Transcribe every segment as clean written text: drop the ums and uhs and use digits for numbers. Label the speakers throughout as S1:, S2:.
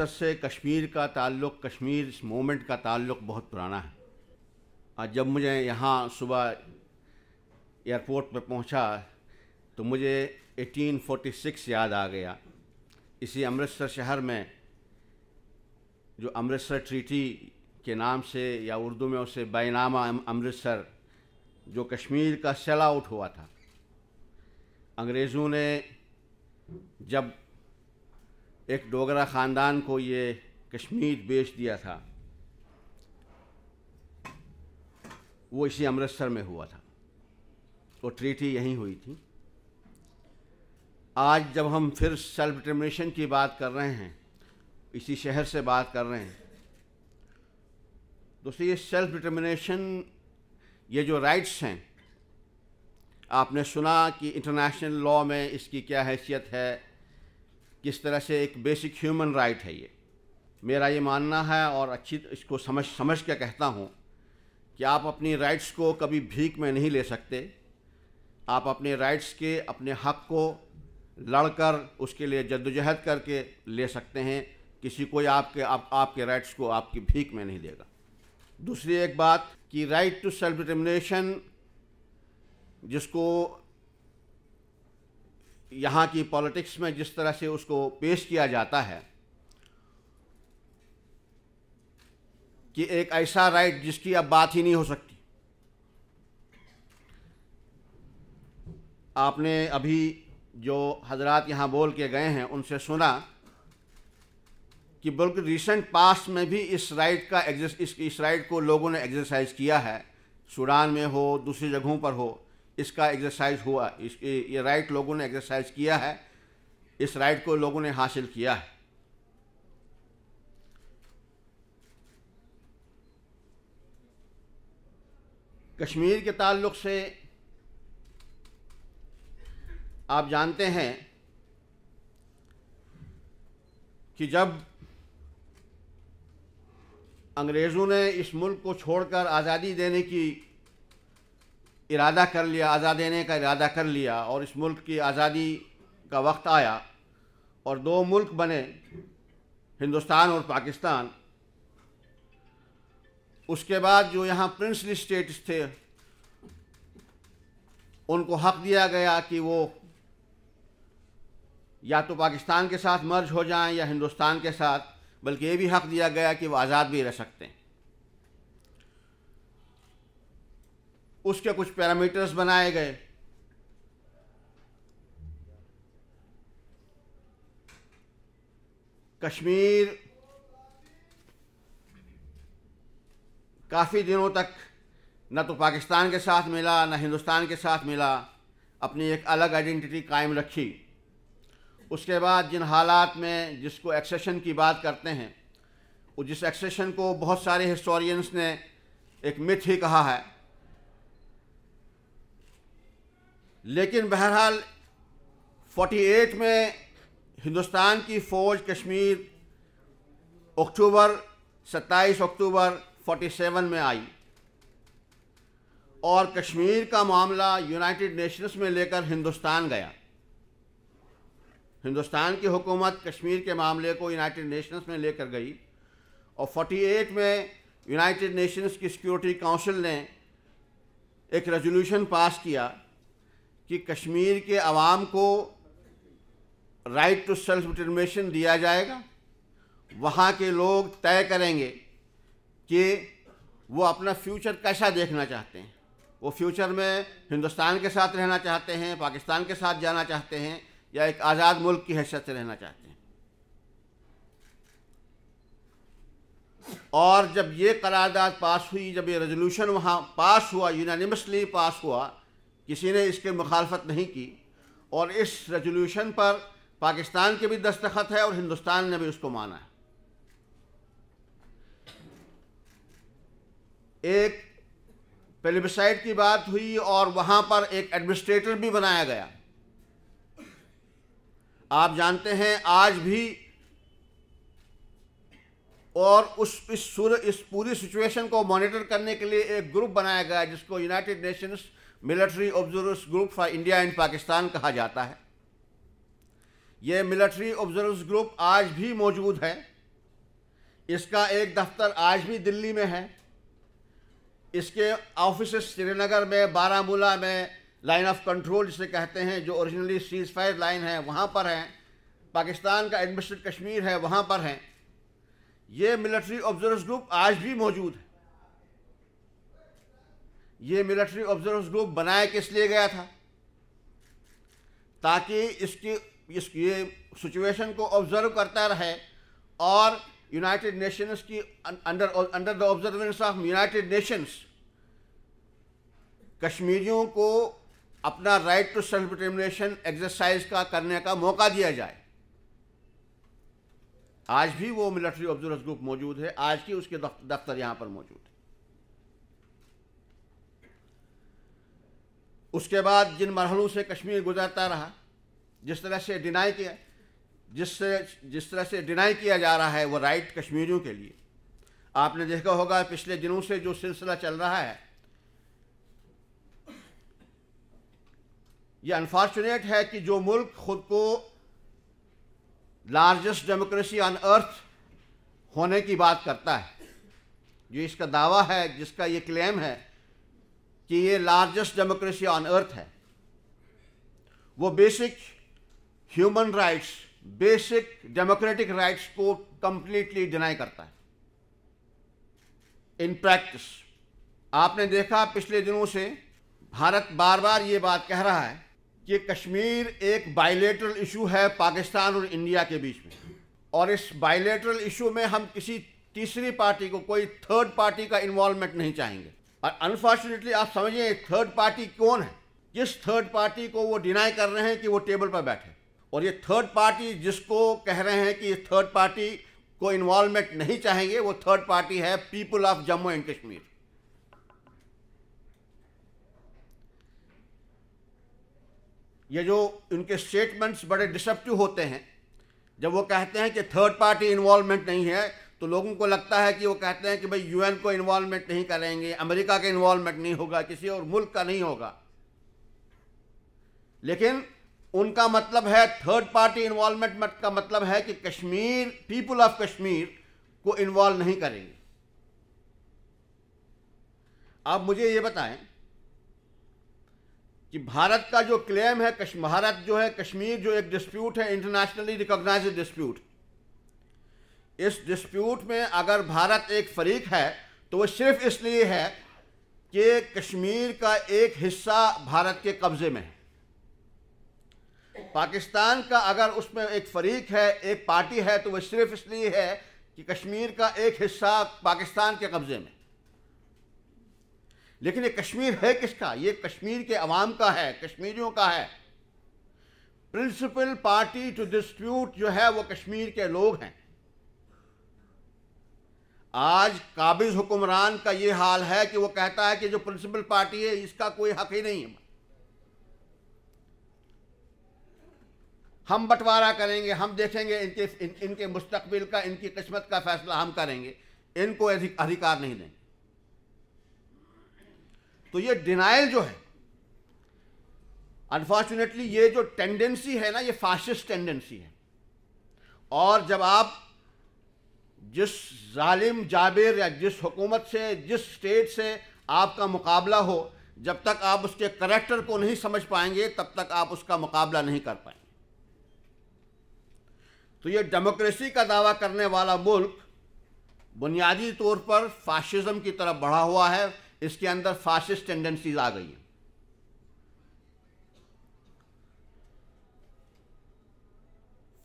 S1: अमृतसर से कश्मीर का ताल्लुक़, कश्मीर इस मूवमेंट का ताल्लुक़ बहुत पुराना है। आज जब मुझे यहाँ सुबह एयरपोर्ट पर पहुँचा तो मुझे 1846 याद आ गया। इसी अमृतसर शहर में जो अमृतसर ट्रीटी के नाम से या उर्दू में उसे बैनामा अमृतसर, जो कश्मीर का सेल आउट हुआ था, अंग्रेज़ों ने जब एक डोगरा ख़ानदान को ये कश्मीर बेच दिया था, वो इसी अमृतसर में हुआ था। वो ट्रीटी यहीं हुई थी। आज जब हम फिर सेल्फ डिटर्मिनेशन की बात कर रहे हैं, इसी शहर से बात कर रहे हैं, दोस्तों ये सेल्फ डिटर्मिनेशन, ये जो राइट्स हैं, आपने सुना कि इंटरनेशनल लॉ में इसकी क्या हैसियत है, किस तरह से एक बेसिक ह्यूमन राइट है ये। मेरा ये मानना है और अच्छी इसको समझ के कहता हूँ कि आप अपनी राइट्स को कभी भीख में नहीं ले सकते। आप अपने राइट्स के, अपने हक़ को लड़कर उसके लिए जद्दोजहद करके ले सकते हैं। किसी कोई आपके राइट्स को आपकी भीख में नहीं देगा। दूसरी एक बात कि राइट टू सेल्फ डिटर्मिनेशन, जिसको यहाँ की पॉलिटिक्स में जिस तरह से उसको पेश किया जाता है कि एक ऐसा राइट जिसकी अब बात ही नहीं हो सकती। आपने अभी जो हजरात यहाँ बोल के गए हैं उनसे सुना कि बल्कि रिसेंट पास्ट में भी इस राइट को लोगों ने एक्सरसाइज किया है। सूडान में हो, दूसरी जगहों पर हो, इसका एक्सरसाइज हुआ। ये राइट लोगों ने एक्सरसाइज किया है, इस राइट को लोगों ने हासिल किया है। कश्मीर के ताल्लुक़ से आप जानते हैं कि जब अंग्रेज़ों ने इस मुल्क को छोड़कर आज़ादी देने की इरादा कर लिया, आज़ाद देने का इरादा कर लिया और इस मुल्क की आज़ादी का वक्त आया और दो मुल्क बने, हिंदुस्तान और पाकिस्तान। उसके बाद जो यहाँ प्रिंसली स्टेट्स थे उनको हक़ दिया गया कि वो या तो पाकिस्तान के साथ मर्ज हो जाएं या हिंदुस्तान के साथ, बल्कि ये भी हक़ दिया गया कि वो आज़ाद भी रह सकते हैं। उसके कुछ पैरामीटर्स बनाए गए। कश्मीर काफ़ी दिनों तक न तो पाकिस्तान के साथ मिला न हिंदुस्तान के साथ मिला, अपनी एक अलग आइडेंटिटी कायम रखी। उसके बाद जिन हालात में जिसको एक्सेशन की बात करते हैं, वो जिस एक्सेशन को बहुत सारे हिस्टोरियंस ने एक मिथ ही कहा है, लेकिन बहरहाल 48 में हिंदुस्तान की फ़ौज कश्मीर 27 अक्टूबर 47 में आई और कश्मीर का मामला यूनाइटेड नेशंस में लेकर हिंदुस्तान गया। हिंदुस्तान की हुकूमत कश्मीर के मामले को यूनाइटेड नेशंस में लेकर गई और 48 में यूनाइटेड नेशंस की सिक्योरिटी काउंसिल ने एक रेजोल्यूशन पास किया कि कश्मीर के अवाम को राइट टू सेल्फ डिटर्मिनेशन दिया जाएगा। वहाँ के लोग तय करेंगे कि वो अपना फ्यूचर कैसा देखना चाहते हैं। वो फ्यूचर में हिंदुस्तान के साथ रहना चाहते हैं, पाकिस्तान के साथ जाना चाहते हैं या एक आज़ाद मुल्क की हैसियत से रहना चाहते हैं। और जब ये करारदाद पास हुई, जब ये रेजोल्यूशन वहाँ पास हुआ, यूनानिमसली पास हुआ, किसी ने इसके मुखालफत नहीं की और इस रेजोल्यूशन पर पाकिस्तान के भी दस्तखत है और हिंदुस्तान ने भी उसको माना है। एक प्लेबिसाइट की बात हुई और वहाँ पर एक एडमिनिस्ट्रेटर भी बनाया गया। आप जानते हैं आज भी, और इस पूरी सिचुएशन को मॉनिटर करने के लिए एक ग्रुप बनाया गया जिसको United Nations military observers group for India and Pakistan कहा जाता है। ये मिलिट्री ऑब्जर्वर्स ग्रुप आज भी मौजूद है इसका एक दफ्तर आज भी दिल्ली में है, इसके ऑफिस श्रीनगर में, बारामूला में, लाइन ऑफ कंट्रोल जिसे कहते हैं, जो ओरिजिनली सीज फायर लाइन है, वहाँ पर हैं। पाकिस्तान का एडमिनिस्ट्रेटेड कश्मीर है, वहाँ पर हैं। ये मिलिट्री ऑब्जर्वर्स ग्रुप आज भी मौजूद है। ये मिलिट्री ऑब्जर्वर्स ग्रुप बनाया किस लिए गया था? ताकि ये सिचुएशन को ऑब्जर्व करता रहे और यूनाइटेड नेशंस की under the observance of United Nations कश्मीरियों को अपना right to self determination exercise का करने का मौका दिया जाए। आज भी वो मिलिट्री ऑब्जर्वर्स ग्रुप मौजूद है, आज की उसके दफ्तर यहां पर मौजूद है। उसके बाद जिन मरहलों से कश्मीर गुजरता रहा, जिस तरह से डिनाई किया जा रहा है वो राइट कश्मीरियों के लिए, आपने देखा होगा पिछले दिनों से जो सिलसिला चल रहा है, ये अनफॉर्चुनेट है कि जो मुल्क खुद को लार्जेस्ट डेमोक्रेसी ऑन अर्थ होने की बात करता है, जो इसका दावा है, जिसका ये क्लेम है कि ये लार्जेस्ट डेमोक्रेसी ऑन अर्थ है, वो basic human rights, basic democratic rights को कंप्लीटली डिनाई करता है। इन प्रैक्टिस आपने देखा पिछले दिनों से भारत बार बार ये बात कह रहा है कि कश्मीर एक बायलैटरल इशू है पाकिस्तान और इंडिया के बीच में, और इस बायलैटरल इशू में हम किसी तीसरी पार्टी को, कोई थर्ड पार्टी का इन्वॉल्वमेंट नहीं चाहेंगे। और अनफॉर्चुनेटली आप समझिए थर्ड पार्टी कौन है, किस थर्ड पार्टी को वो डिनाई कर रहे हैं कि वो टेबल पर बैठे। और ये थर्ड पार्टी जिसको कह रहे हैं कि थर्ड पार्टी को इन्वॉल्वमेंट नहीं चाहेंगे, वो थर्ड पार्टी है people of Jammu and Kashmir. ये जो उनके स्टेटमेंट्स बड़े डिसेप्टिव होते हैं, जब वो कहते हैं कि थर्ड पार्टी इन्वॉल्वमेंट नहीं है, तो लोगों को लगता है कि वो कहते हैं कि भाई यूएन को इन्वॉल्वमेंट नहीं करेंगे, अमेरिका का इन्वॉल्वमेंट नहीं होगा, किसी और मुल्क का नहीं होगा। लेकिन उनका मतलब है, थर्ड पार्टी इन्वॉल्वमेंट का मतलब है कि कश्मीर, पीपल ऑफ कश्मीर को इन्वॉल्व नहीं करेंगे। आप मुझे ये बताएं कि भारत का जो क्लेम है, भारत जो है, कश्मीर जो एक डिस्प्यूट है, इंटरनेशनली रिकॉग्नाइज्ड डिस्प्यूट, इस डिस्प्यूट में अगर भारत एक फरीक है तो वो सिर्फ इसलिए है कि कश्मीर का एक हिस्सा भारत के कब्जे में है। पाकिस्तान का अगर उसमें एक फरीक है, एक पार्टी है, तो वह सिर्फ इसलिए है कि कश्मीर का एक हिस्सा पाकिस्तान के कब्जे में। लेकिन ये कश्मीर है किसका? ये कश्मीर के अवाम का है, कश्मीरियों का है। प्रिंसिपल पार्टी टू डिस्प्यूट जो है वो कश्मीर के लोग हैं। आज काबिज हुक्मरान का ये हाल है कि वो कहता है कि जो प्रिंसिपल पार्टी है इसका कोई हक ही नहीं है, हम बंटवारा करेंगे, हम देखेंगे इनके मुस्तकबिल का, इनकी किस्मत का फैसला हम करेंगे, इनको अधिकार नहीं देंगे। तो ये डिनाइल जो है, अनफॉर्चुनेटली ये जो टेंडेंसी है ना, ये फाशिस्ट टेंडेंसी है। और जब आप जिस जालिम जाबिर या जिस हुकूमत से, जिस स्टेट से आपका मुकाबला हो, जब तक आप उसके करैक्टर को नहीं समझ पाएंगे तब तक आप उसका मुकाबला नहीं कर पाएंगे। तो ये डेमोक्रेसी का दावा करने वाला मुल्क बुनियादी तौर पर फाशिज्म की तरफ बढ़ा हुआ है, इसके अंदर फाशिस्ट टेंडेंसीज आ गई हैं।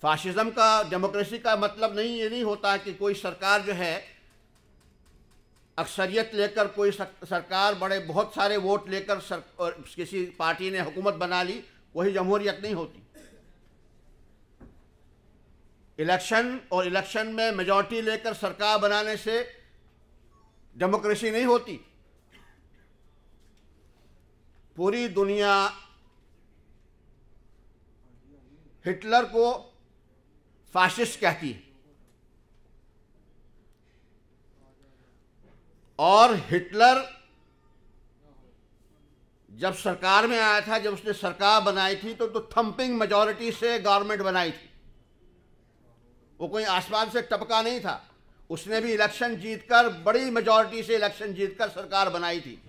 S1: फाशिज्म का, डेमोक्रेसी का मतलब नहीं, ये नहीं होता कि कोई सरकार जो है अक्सरियत लेकर, कोई सरकार बहुत सारे वोट लेकर किसी पार्टी ने हुकूमत बना ली, वही जमहूरियत नहीं होती। इलेक्शन और इलेक्शन में मेजॉरिटी लेकर सरकार बनाने से डेमोक्रेसी नहीं होती। पूरी दुनिया हिटलर को फाशिस्ट कहती है, और हिटलर जब सरकार में आया था, जब उसने सरकार बनाई थी, तो थंपिंग मेजॉरिटी से गवर्नमेंट बनाई थी। वो कोई आसमान से टपका नहीं था, उसने भी इलेक्शन जीतकर, बड़ी मेजॉरिटी से इलेक्शन जीतकर सरकार बनाई थी।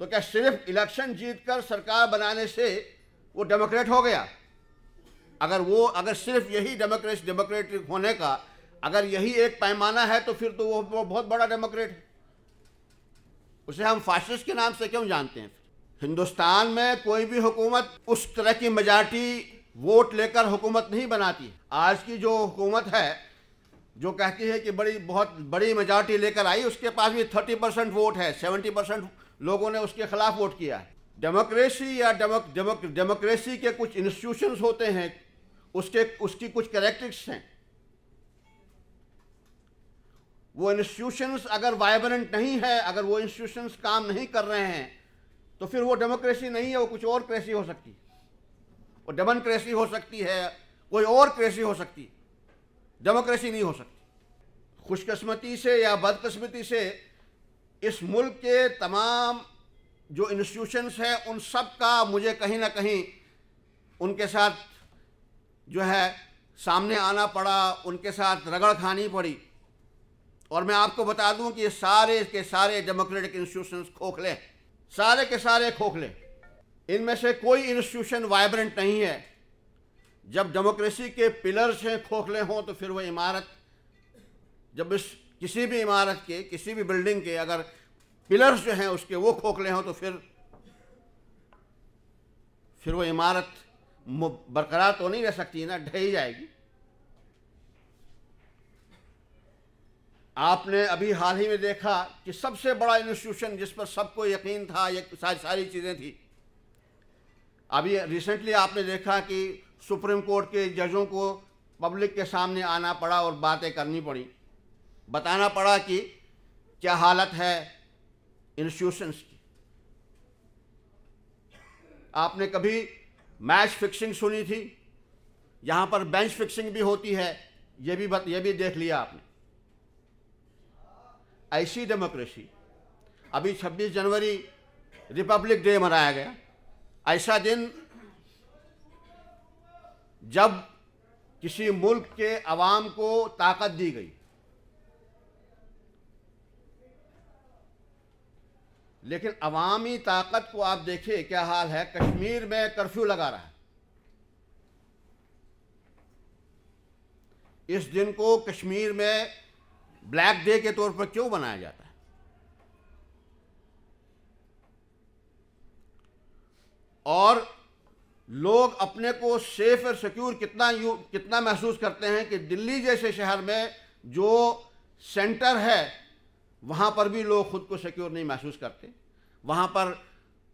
S1: तो क्या सिर्फ इलेक्शन जीतकर सरकार बनाने से वो डेमोक्रेट हो गया? अगर सिर्फ यही डेमोक्रेटिक होने का अगर यही एक पैमाना है तो फिर तो वो बहुत बड़ा डेमोक्रेट है। उसे हम फाशिस्ट के नाम से क्यों जानते हैं? हिंदुस्तान में कोई भी हुकूमत उस तरह की मेजॉरिटी वोट लेकर हुकूमत नहीं बनाती। आज की जो हुकूमत है जो कहती है कि बहुत बड़ी मेजॉरिटी लेकर आई, उसके पास भी 30% वोट है, 70% लोगों ने उसके खिलाफ वोट किया है। डेमोक्रेसी या डेमोक्रेसी के कुछ इंस्टीट्यूशंस होते हैं, उसकी कुछ कैरेक्टरिस्टिक्स हैं। वो इंस्टीट्यूशंस अगर वाइब्रेंट नहीं है, अगर वो इंस्टीट्यूशंस काम नहीं कर रहे हैं, तो फिर वो डेमोक्रेसी नहीं है, वो कुछ और क्रेसी हो सकती है। वो डेमोक्रेसी हो सकती है, कोई और क्रेसी हो सकती है, डेमोक्रेसी नहीं हो सकती। खुशकिस्मती से या बदकिस्मती से इस मुल्क के तमाम जो इंस्टीट्यूशंस हैं उन सब का मुझे कहीं ना कहीं उनके साथ जो है सामने आना पड़ा, उनके साथ रगड़ खानी पड़ी। और मैं आपको बता दूं कि ये सारे के सारे डेमोक्रेटिक इंस्टीट्यूशंस खोखले हैं, सारे के सारे खोखले। इनमें से कोई इंस्टीट्यूशन वाइब्रेंट नहीं है। जब डेमोक्रेसी के पिलर्स हैं खोखले हों तो फिर वह इमारत, जब इस किसी भी इमारत के, किसी भी बिल्डिंग के अगर पिलर्स जो हैं उसके वो खोखले हों तो फिर वो इमारत बरकरार तो नहीं रह सकती ना, ढह ही जाएगी। आपने अभी हाल ही में देखा कि सबसे बड़ा इंस्टीट्यूशन जिस पर सबको यकीन था, ये सारी चीज़ें थी, अभी रिसेंटली आपने देखा कि सुप्रीम कोर्ट के जजों को पब्लिक के सामने आना पड़ा और बातें करनी पड़ी, बताना पड़ा कि क्या हालत है इंस्टीट्यूशंस की। आपने कभी मैच फिक्सिंग सुनी थी? यहाँ पर बेंच फिक्सिंग भी होती है, ये भी देख लिया आपने। ऐसी डेमोक्रेसी, अभी 26 जनवरी रिपब्लिक डे मनाया गया, ऐसा दिन जब किसी मुल्क के अवाम को ताकत दी गई, लेकिन अवामी ताकत को आप देखिए क्या हाल है। कश्मीर में कर्फ्यू लगा रहा है। इस दिन को कश्मीर में ब्लैक डे के तौर पर क्यों बनाया जाता है? और लोग अपने को सेफ और सिक्योर कितना महसूस करते हैं कि दिल्ली जैसे शहर में जो सेंटर है वहाँ पर भी लोग खुद को सिक्योर नहीं महसूस करते। वहाँ पर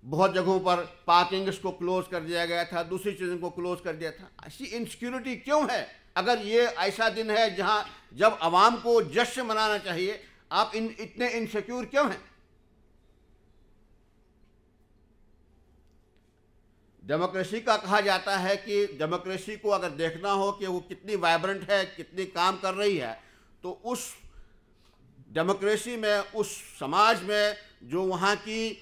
S1: बहुत जगहों पर पार्किंग्स को क्लोज कर दिया गया था, दूसरी चीज़ों को क्लोज कर दिया था। ऐसी इनसिक्योरिटी क्यों है? अगर ये ऐसा दिन है जब आवाम को जश्न मनाना चाहिए, आप इतने इनसिक्योर क्यों हैं? डेमोक्रेसी का कहा जाता है कि डेमोक्रेसी को अगर देखना हो कि वो कितनी वाइब्रेंट है, कितनी काम कर रही है, तो उस डेमोक्रेसी में, उस समाज में जो वहाँ की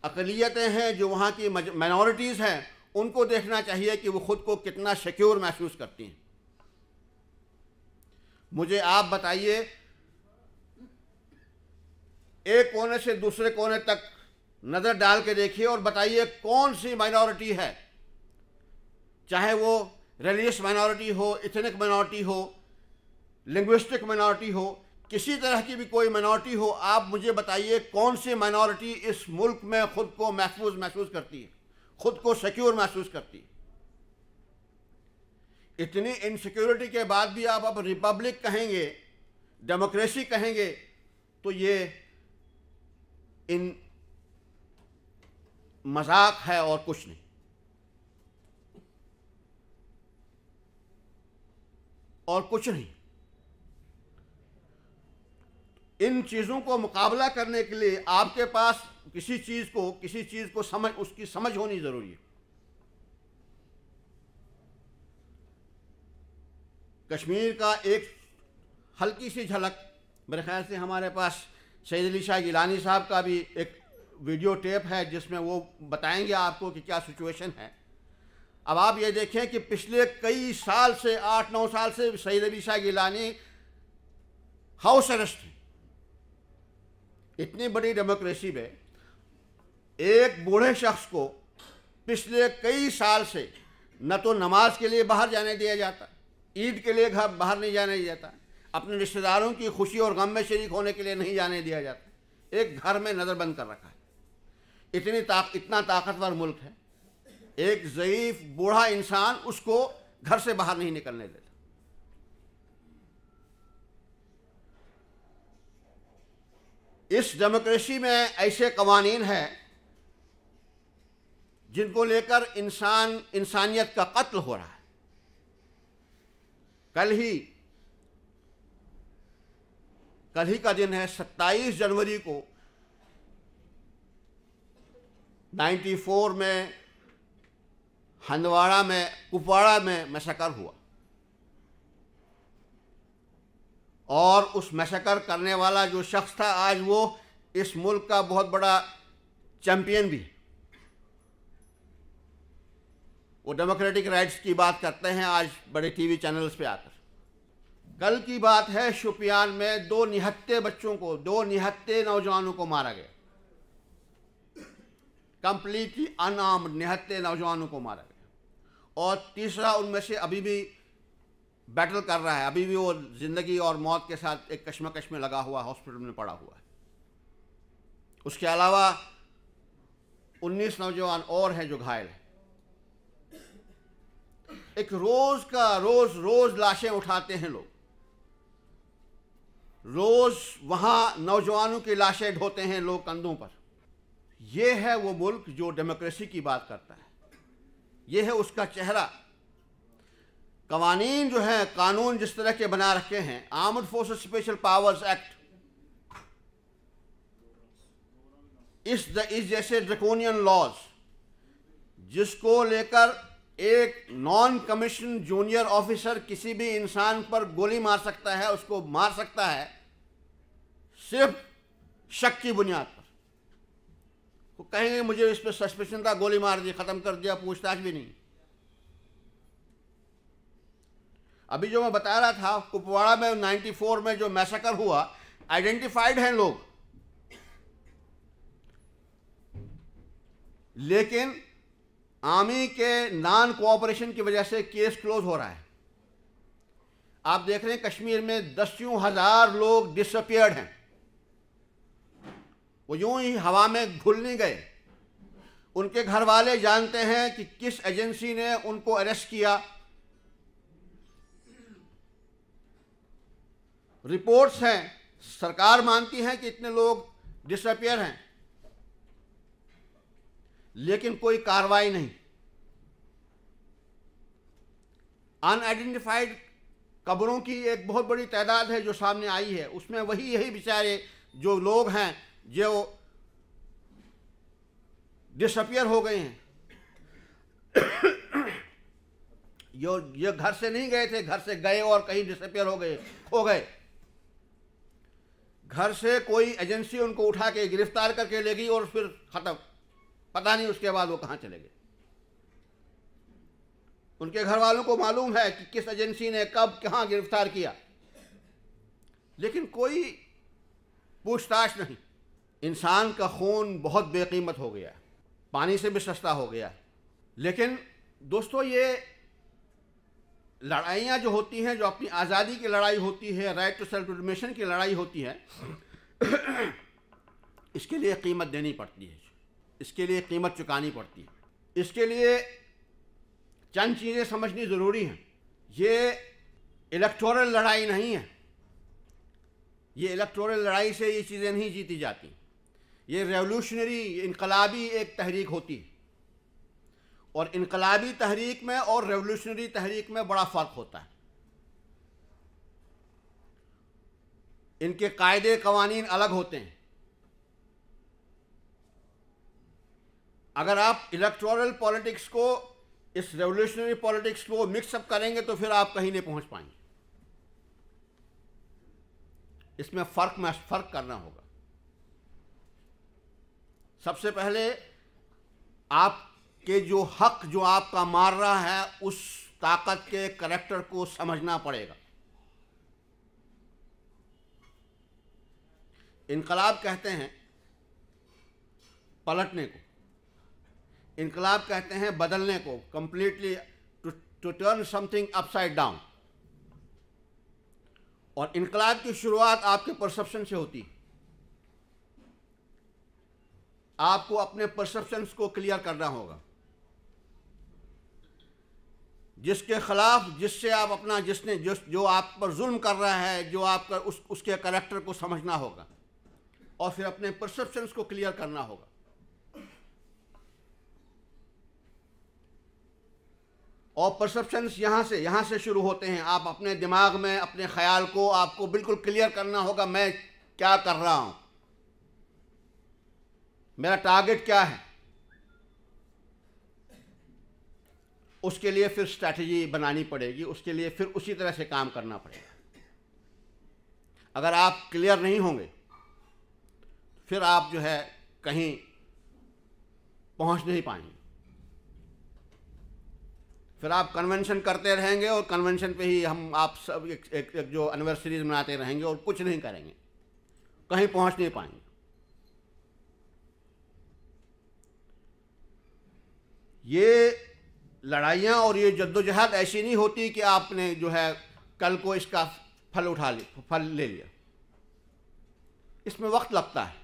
S1: अक़लियतें हैं, जो वहाँ की माइनॉरिटीज़ हैं, उनको देखना चाहिए कि वो खुद को कितना सिक्योर महसूस करती हैं। मुझे आप बताइए, एक कोने से दूसरे कोने तक नज़र डाल के देखिए और बताइए कौन सी माइनॉरिटी है, चाहे वो रिलीजियस माइनॉरिटी हो, एथनिक माइनॉरिटी हो, लिंग्विस्टिक माइनॉरिटी हो, किसी तरह की भी कोई माइनॉरिटी हो, आप मुझे बताइए कौन सी माइनॉरिटी इस मुल्क में खुद को महसूस करती है, खुद को सिक्योर महसूस करती है। इतनी इनसिक्योरिटी के बाद भी आप अब रिपब्लिक कहेंगे, डेमोक्रेसी कहेंगे, तो ये इन मजाक है और कुछ नहीं। और कुछ नहीं। इन चीज़ों को मुकाबला करने के लिए आपके पास किसी चीज़ को उसकी समझ होनी ज़रूरी है। कश्मीर का एक हल्की सी झलक, मेरे ख्याल से हमारे पास सैयद अली शाह गिलानी साहब का भी एक वीडियो टेप है जिसमें वो बताएंगे आपको कि क्या सिचुएशन है। अब आप ये देखें कि पिछले कई साल से, 8-9 साल से सैयद अली शाह गिलानी हाउस अरेस्ट है। इतनी बड़ी डेमोक्रेसी में एक बूढ़े शख्स को पिछले कई साल से न तो नमाज के लिए बाहर जाने दिया जाता, ईद के लिए घर बाहर नहीं जाने दिया जाता, अपने रिश्तेदारों की खुशी और गम में शरीक होने के लिए नहीं जाने दिया जाता, एक घर में नज़रबंद कर रखा है। इतना ताकतवर मुल्क है, एक ज़ईफ बूढ़ा इंसान उसको घर से बाहर नहीं निकलने देता। इस डेमोक्रेसी में ऐसे कवानीन हैं जिनको लेकर इंसानियत का कत्ल हो रहा है। कल ही का दिन है, 27 जनवरी को 94 में हंदवाड़ा में, कुपवाड़ा में मैसेकर हुआ और उस मैसेकर करने वाला जो शख्स था आज वो इस मुल्क का बहुत बड़ा चैंपियन भी है। वो डेमोक्रेटिक राइट्स की बात करते हैं आज बड़े टीवी चैनल्स पे आकर। कल की बात है, शोपियान में दो निहत्ते नौजवानों को मारा गया, कंप्लीटली अनआर्म्ड निहत्ते नौजवानों को मारा गया और तीसरा उनमें से अभी भी बैटल कर रहा है, अभी भी वो जिंदगी और मौत के साथ एक कश्मकश में लगा हुआ हॉस्पिटल में पड़ा हुआ है। उसके अलावा 19 नौजवान और हैं जो घायल हैं। एक रोज लाशें उठाते हैं लोग, रोज वहां नौजवानों की लाशें ढोते हैं लोग कंधों पर। यह है वो मुल्क जो डेमोक्रेसी की बात करता है, यह है उसका चेहरा। कवानीन जो है, कानून जिस तरह के बना रखे हैं, armed forces special powers act, इस जैसे ड्रैकोनियन लॉज जिसको लेकर एक नॉन कमीशन जूनियर ऑफिसर किसी भी इंसान पर गोली मार सकता है, उसको मार सकता है सिर्फ शक की बुनियाद पर। वो कहेंगे मुझे इस पर सस्पेंशन था, गोली मार दी, खत्म कर दिया, पूछताछ भी नहीं। अभी जो मैं बता रहा था, कुपवाड़ा में 94 में जो मैसेकर हुआ, आइडेंटिफाइड हैं लोग, लेकिन आर्मी के नॉन कोऑपरेशन की वजह से केस क्लोज हो रहा है। आप देख रहे हैं कश्मीर में 10,000 लोग डिसअपियर्ड हैं, वो यूं ही हवा में घुल नहीं गए। उनके घर वाले जानते हैं कि किस एजेंसी ने उनको अरेस्ट किया। रिपोर्ट्स हैं, सरकार मानती है कि इतने लोग डिसअपियर हैं, लेकिन कोई कार्रवाई नहीं। अनआइडेंटिफाइड कब्रों की एक बहुत बड़ी तादाद है जो सामने आई है, उसमें यही बेचारे जो लोग हैं जो डिसअपियर हो गए हैं। ये घर से नहीं गए थे, घर से गए और कहीं डिसअपियर हो गए। घर से कोई एजेंसी उनको उठा के गिरफ्तार करके ले गई और फिर खत्म, पता नहीं उसके बाद वो कहाँ चले गए। उनके घर वालों को मालूम है कि किस एजेंसी ने कब कहाँ गिरफ्तार किया, लेकिन कोई पूछताछ नहीं। इंसान का खून बहुत बेकीमत हो गया, पानी से भी सस्ता हो गया। लेकिन दोस्तों, ये लड़ाइयाँ जो होती हैं, जो अपनी आज़ादी की लड़ाई होती है, राइट टू सेल्फ डिटरमिनेशन की लड़ाई होती है, इसके लिए कीमत देनी पड़ती है, इसके लिए कीमत चुकानी पड़ती है। इसके लिए चंद चीज़ें समझनी ज़रूरी हैं। ये इलेक्टोरल लड़ाई नहीं है, ये इलेक्टोरल लड़ाई से ये चीज़ें नहीं जीती जाती। ये रेवोल्यूशनरी, इनकलाबी एक तहरीक होती है, और इनकलाबी तहरीक में और रेवोल्यूशनरी तहरीक में बड़ा फ़र्क होता है। इनके कायदे कवानीन अलग होते हैं। अगर आप इलेक्टोरल पॉलिटिक्स को, इस रेवोल्यूशनरी पॉलिटिक्स को मिक्सअप करेंगे तो फिर आप कहीं नहीं पहुंच पाएंगे। इसमें फ़र्क करना होगा। सबसे पहले आपके जो हक जो आपका मार रहा है, उस ताकत के करैक्टर को समझना पड़ेगा। इनकलाब कहते हैं पलटने को, इनकलाब कहते हैं बदलने को, completely to turn something upside down. और इनकलाब की शुरुआत आपके परसेप्शन से होती है। आपको अपने परसेप्शंस को क्लियर करना होगा, जिसके खिलाफ, जिससे आप अपना, जो आप पर जुल्म कर रहा है, जो आपका उसके कैरेक्टर को समझना होगा और फिर अपने परसेप्शंस को क्लियर करना होगा। और परसेप्शंस यहाँ से शुरू होते हैं। आप अपने दिमाग में अपने ख्याल को आपको बिल्कुल क्लियर करना होगा, मैं क्या कर रहा हूँ, मेरा टारगेट क्या है। उसके लिए फिर स्ट्रैटेजी बनानी पड़ेगी, उसके लिए फिर उसी तरह से काम करना पड़ेगा। अगर आप क्लियर नहीं होंगे फिर आप जो है कहीं पहुंच नहीं पाएंगे। फिर आप कन्वेंशन करते रहेंगे और कन्वेंशन पे ही आप सब एक जो एनिवर्सरीज मनाते रहेंगे और कुछ नहीं करेंगे, कहीं पहुंच नहीं पाएंगे। ये लड़ाइयाँ और ये जद्दोजहद ऐसी नहीं होती कि आपने जो है कल को इसका फल ले लिया। इसमें वक्त लगता है,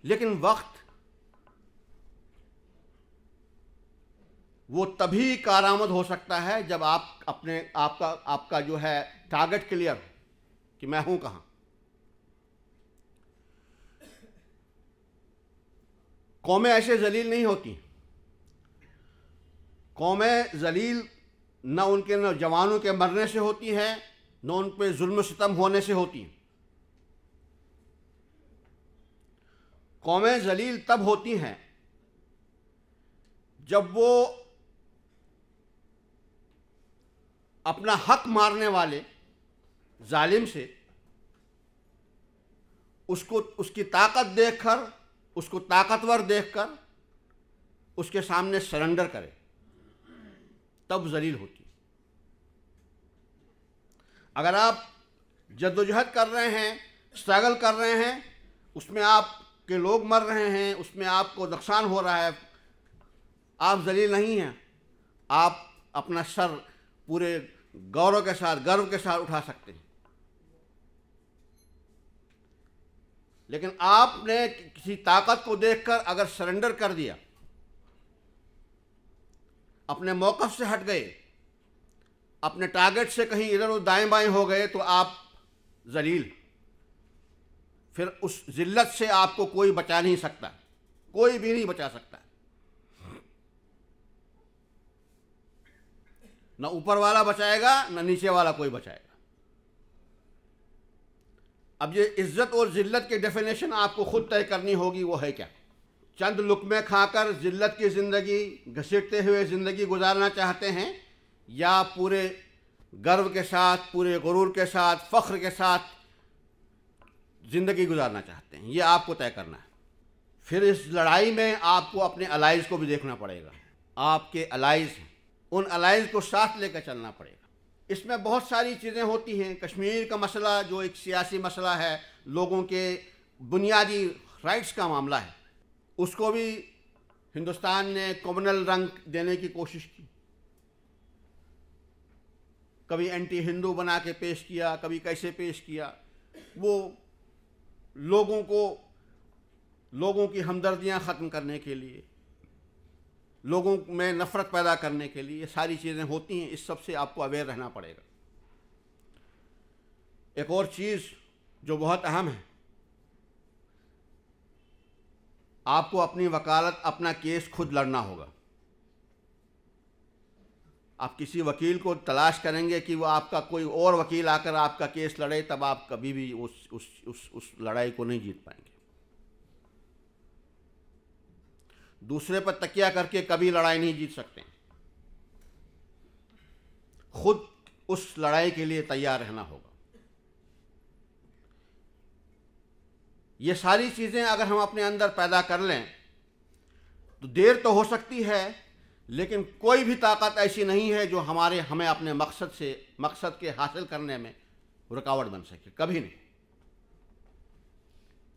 S1: लेकिन वक्त वो तभी कारआमद हो सकता है जब आपका जो है टारगेट क्लियर हो कि मैं हूं कहां। कौमें ऐसे जलील नहीं होती। कौमें जलील न उनके नौजवानों के मरने से होती हैं, न उन पे जुल्म सितम होने से होती हैं। कौमें जलील तब होती हैं जब वो अपना हक मारने वाले जालिम से उसकी ताकत देखकर, उसको ताकतवर देखकर उसके सामने सरेंडर करे, तब जलील होती। अगर आप जद्दोजहद कर रहे हैं, स्ट्रगल कर रहे हैं, उसमें आपके लोग मर रहे हैं, उसमें आपको नुकसान हो रहा है, आप जलील नहीं हैं। आप अपना सर पूरे गौरव के साथ, गर्व के साथ उठा सकते हैं। लेकिन आपने किसी ताकत को देखकर अगर सरेंडर कर दिया, अपने मौक़िफ़ से हट गए, अपने टारगेट से कहीं इधर उधर दाएं बाएं हो गए, तो आप जलील। फिर उस जिल्लत से आपको कोई बचा नहीं सकता, कोई भी नहीं बचा सकता। न ऊपर वाला बचाएगा, न नीचे वाला कोई बचाएगा। अब ये इज्जत और जिल्लत की डेफिनेशन आपको खुद तय करनी होगी, वो है क्या। चंद लुक़मे खाकर जिल्लत की ज़िंदगी, घसीटते हुए ज़िंदगी गुजारना चाहते हैं, या पूरे गर्व के साथ, पूरे गुरूर के साथ, फ़ख्र के साथ ज़िंदगी गुजारना चाहते हैं, ये आपको तय करना है। फिर इस लड़ाई में आपको अपने अलाइज़ को भी देखना पड़ेगा। आपके अलाइज़ हैं, उन अलाइज़ को साथ लेकर चलना पड़ेगा। इसमें बहुत सारी चीज़ें होती हैं। कश्मीर का मसला जो एक सियासी मसला है, लोगों के बुनियादी राइट्स का मामला है, उसको भी हिंदुस्तान ने कम्युनल रंग देने की कोशिश की। कभी एंटी हिंदू बना के पेश किया, कभी कैसे पेश किया। वो लोगों की हमदर्दियाँ ख़त्म करने के लिए, लोगों में नफ़रत पैदा करने के लिए ये सारी चीज़ें होती हैं। इस सब से आपको अवेयर रहना पड़ेगा। एक और चीज़ जो बहुत अहम है, आपको अपनी वकालत, अपना केस खुद लड़ना होगा। आप किसी वकील को तलाश करेंगे कि वो आपका कोई और वकील आकर आपका केस लड़े, तब आप कभी भी उस लड़ाई को नहीं जीत पाएंगे। दूसरे पर तकिया करके कभी लड़ाई नहीं जीत सकते। खुद उस लड़ाई के लिए तैयार रहना होगा। ये सारी चीज़ें अगर हम अपने अंदर पैदा कर लें तो देर तो हो सकती है, लेकिन कोई भी ताकत ऐसी नहीं है जो हमें अपने मकसद के हासिल करने में रुकावट बन सके, कभी नहीं।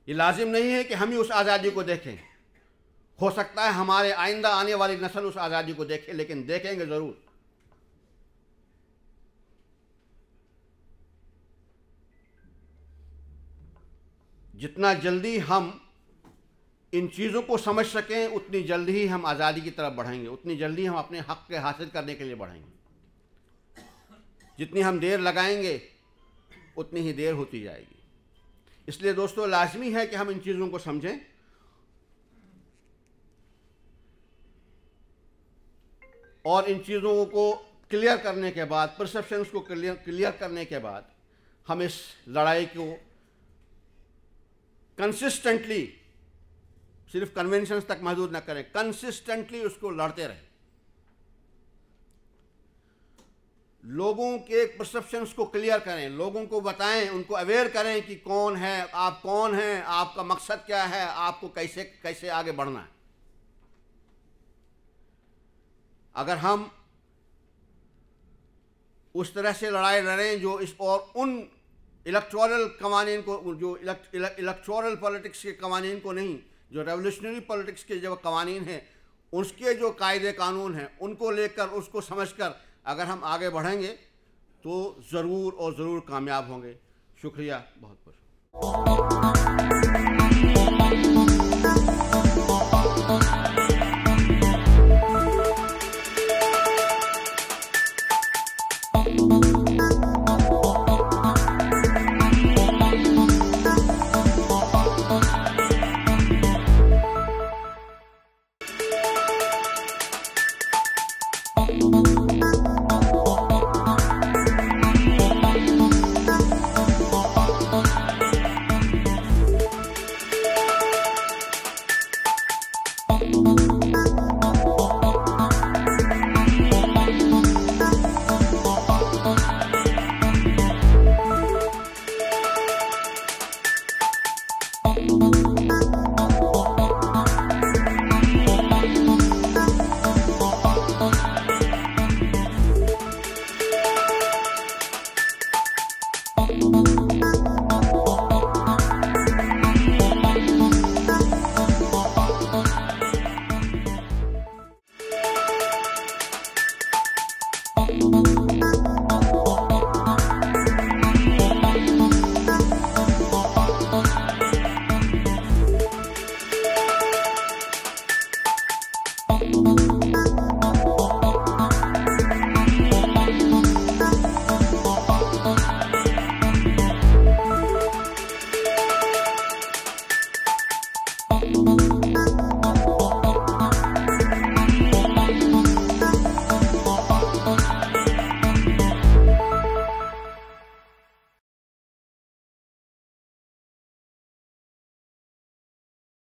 S1: ये लाजिम नहीं है कि हम ही उस आज़ादी को देखें, हो सकता है हमारे आइंदा आने वाली नस्ल उस आज़ादी को देखे, लेकिन देखेंगे ज़रूर। जितना जल्दी हम इन चीज़ों को समझ सकें, उतनी जल्दी ही हम आज़ादी की तरफ बढ़ेंगे, उतनी जल्दी हम अपने हक़ के हासिल करने के लिए बढ़ेंगे। जितनी हम देर लगाएंगे उतनी ही देर होती जाएगी। इसलिए दोस्तों, लाजमी है कि हम इन चीज़ों को समझें और इन चीज़ों को क्लियर करने के बाद, परसेप्शंस को क्लियर करने के बाद, हम इस लड़ाई को कंसिस्टेंटली, सिर्फ कन्वेंशंस तक महदूद न करें, कंसिस्टेंटली उसको लड़ते रहें। लोगों के परसेप्शंस को क्लियर करें, लोगों को बताएं, उनको अवेयर करें कि कौन है आप, कौन हैं, आपका मकसद क्या है, आपको कैसे कैसे आगे बढ़ना है। अगर हम उस तरह से लड़ाई लड़ें जो इस और उन इलेक्टोरल कवानीन को, जो इलेक्टोरल पॉलिटिक्स के कवानीन को नहीं, जो रेवोल्यूशनरी पॉलिटिक्स के जो कवानीन हैं, उसके जो कायदे कानून हैं, उनको लेकर, उसको समझकर अगर हम आगे बढ़ेंगे तो ज़रूर और ज़रूर कामयाब होंगे। शुक्रिया बहुत बहुत।
S2: you.